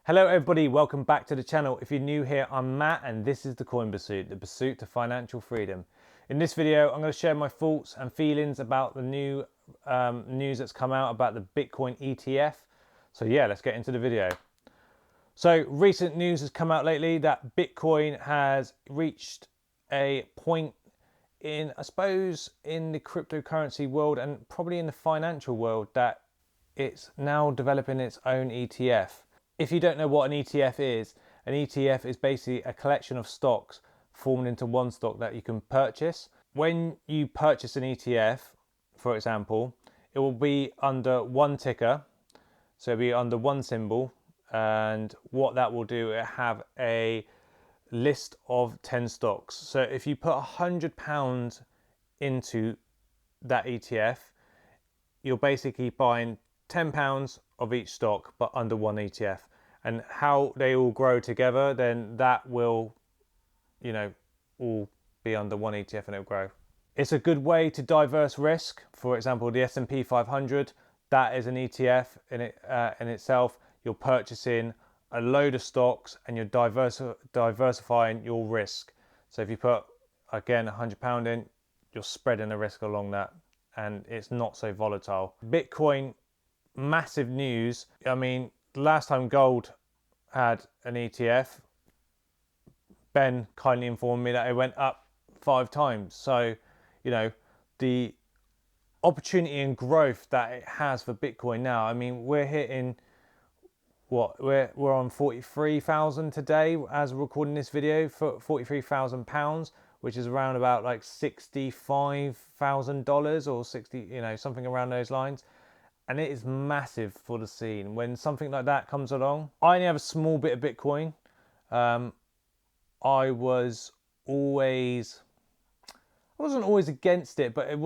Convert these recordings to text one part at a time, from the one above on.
Hello everybody, welcome back to the channel. If you're new here, I'm Matt and this is the Coin Pursuit, the pursuit to financial freedom. In this video, I'm going to share my thoughts and feelings about the new news that's come out about the Bitcoin ETF. So yeah, let's get into the video. So recent news has come out lately that Bitcoin has reached a point in, I suppose, in the cryptocurrency world and probably in the financial world that it's now developing its own ETF. If you don't know what an ETF is, an ETF is basically a collection of stocks formed into one stock that you can purchase. When you purchase an ETF, for example, it will be under one ticker, so it'll be under one symbol, and what that will do, it have a list of 10 stocks. So if you put £100 into that ETF, you're basically buying £10 of each stock but under one ETF, and how they all grow together, then that will, all be under one ETF and it'll grow. It's a good way to diverse risk. For example, the S&P 500, that is an ETF in itself. You're purchasing a load of stocks and you're diversifying your risk. So if you put, again, £100 in, you're spreading the risk along that, and it's not so volatile. Bitcoin, massive news. I mean, last time gold had an ETF, Ben kindly informed me that it went up 5 times. So, the opportunity and growth that it has for Bitcoin now. I mean, we're hitting what? We're on 43,000 today as we're recording this video, for £43,000, which is around about like $65,000 or 60, something around those lines. And it is massive for the scene. When something like that comes along, I only have a small bit of Bitcoin. I wasn't always against it, but it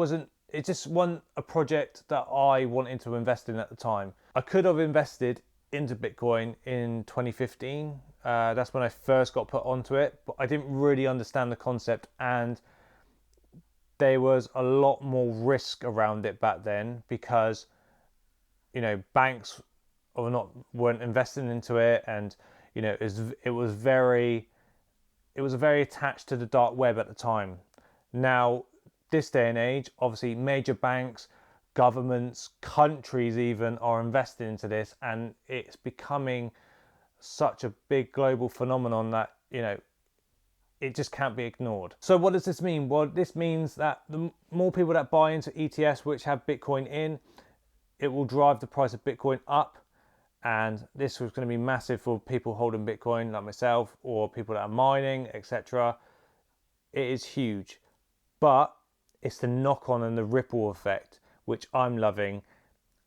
just wasn't a project that I wanted to invest in at the time. I could have invested into Bitcoin in 2015. That's when I first got put onto it, but I didn't really understand the concept, and there was a lot more risk around it back then because banks weren't investing into it, and it was very attached to the dark web at the time. Now, this day and age, obviously major banks, governments, countries even are investing into this, and it's becoming such a big global phenomenon that it just can't be ignored. So what does this mean? Well, this means that the more people that buy into ETFs which have Bitcoin in, it will drive the price of Bitcoin up, and this was going to be massive for people holding Bitcoin like myself, or people that are mining, etc. It is huge, but it's the knock-on and the ripple effect which I'm loving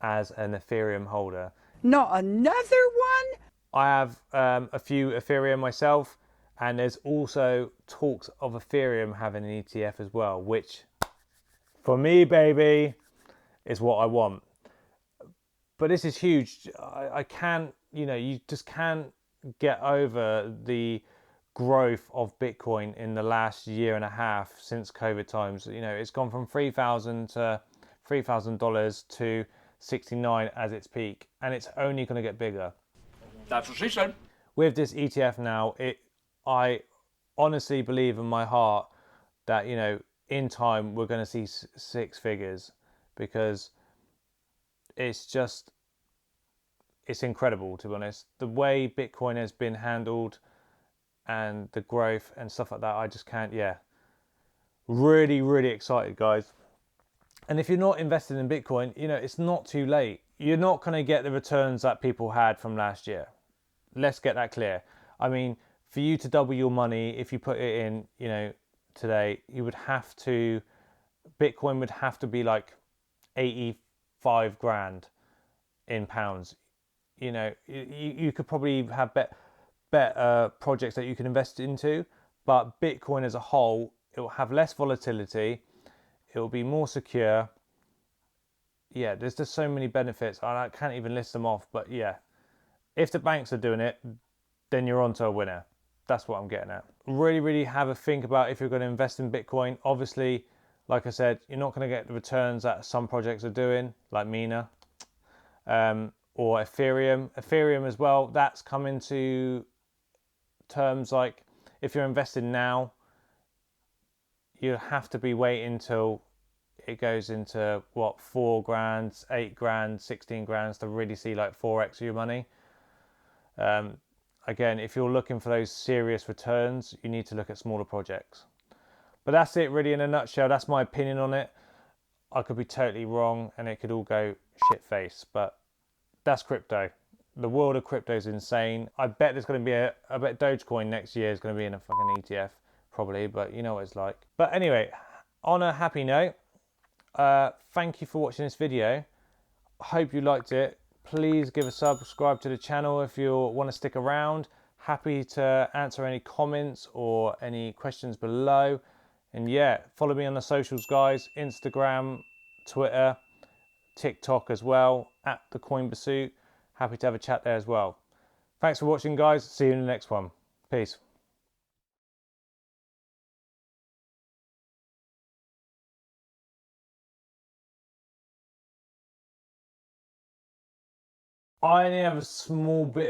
as an Ethereum holder. Not another one? I have a few Ethereum myself, and there's also talks of Ethereum having an ETF as well, which for me, baby, is what I want. But this is huge. I can't, you just can't get over the growth of Bitcoin in the last year and a half since COVID times. It's gone from $3,000 to $3,000 to 69 as its peak, and it's only going to get bigger. That's what she said. With this ETF now, I honestly believe in my heart that in time we're going to see 6 figures, because it's incredible, to be honest. The way Bitcoin has been handled and the growth and stuff like that, I just can't, really, really excited, guys. And if you're not invested in Bitcoin, it's not too late. You're not going to get the returns that people had from last year. Let's get that clear. I mean, for you to double your money, if you put it in, today, Bitcoin would have to be like 85 grand in pounds. You could probably have better projects that you can invest into, but Bitcoin as a whole, it will have less volatility, it will be more secure. There's just so many benefits, and I can't even list them off, but if the banks are doing it, then you're onto a winner. That's what I'm getting at. Really, really have a think about if you're going to invest in Bitcoin. Obviously, like I said, you're not going to get the returns that some projects are doing, like Mina. or Ethereum. Ethereum as well, that's coming to terms like if you're investing now, you have to be waiting until it goes into what, 4 grand, 8 grand, 16 grand to really see like 4x of your money. Again, if you're looking for those serious returns, you need to look at smaller projects. But that's it really in a nutshell. That's my opinion on it. I could be totally wrong and it could all go shit face, but that's crypto. The world of crypto is insane. I bet there's going to be I bet Dogecoin next year is going to be in a fucking ETF probably, but you know what it's like. But anyway, on a happy note, thank you for watching this video. I hope you liked it. Please give a subscribe to the channel if you want to stick around. Happy to answer any comments or any questions below. And yeah, follow me on the socials, guys. Instagram, Twitter, TikTok as well, at the Coin Pursuit. Happy to have a chat there as well. Thanks for watching, guys. See you in the next one. Peace. I only have a small bit